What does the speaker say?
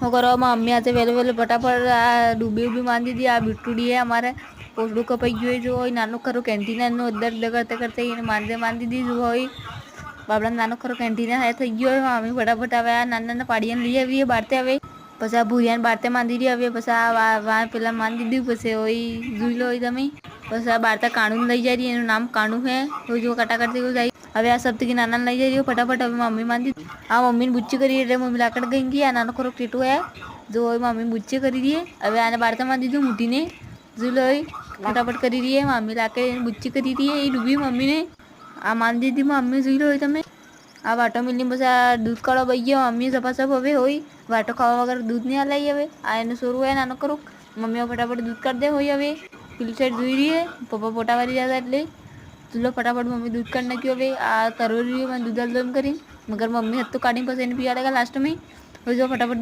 હું કરવામાં મમ્મી આજે વહેલું વહેલું ફટાફટ આ ડૂબી માંડી દીધી. આ બીટુડી અમારે પોસડું કપાઈ ગયું હોય નાનું ખરું કેન્ટીન દર કરતા કરતા એને માંદી દીધું હોય. બાપડા નાનો ખરો કેન્ટીન થઈ ગયો હોય અમે ફટાફટ આવે નાના પાડીને લઈ આવીએ બાર આવે. પછી આ ભૂરિયાને બારતે માંડી દી હવે પછી આ પેલા માંડી દીધું પછી હોય જોઈ લો હોય તમે. બસ આ બારતા કાણું લઈ જાય રહી એનું નામ કાણું હે જો કટાકટી જાય. હવે આ સપ્ત નાના લઈ જઈ રહ્યો ફટાફટ હવે મમ્મી માંડી આ મમ્મીને બુચ્ચી કરી એટલે મમ્મી લાકડ ગઈ ગયા નાનો ખોરો ટેટો હે જો મમ્મી બુચ્ચે કરી દઈએ હવે આને બારતામાં દીધું મૂટીને જો લોય ફટાફટ કરી રહીએ મમ્મી લાકે બુચ્ચી કરી રહીએ એ ડૂબી મમ્મીને આ માન દીધી મમ્મી જોઈ લો હોય તમે. આ વાટો મિલની પછી આ દૂધ કાળો બઈ ગયો મમ્મી સપાસપ હવે હોય વાટો ખાવા વગર દૂધ નહીં લઈ હવે આ એનું સોરું હોય નાનો કરું મમ્મી ફટાફટ દૂધ કાઢ દે હોય હવે પેલી સાઈડ જોઈ રહીએ પપ્પા પોટા વાળી જતા એટલે ચૂલો ફટાફટ મમ્મી દૂધ કાઢ નાખ્યો હવે આ તરવરી દૂધ એમ કરી મગર મમ્મી હતું કાઢી પછી એને પીવા લાગ્યા લાસ્ટ में હવે જો ફટાફટ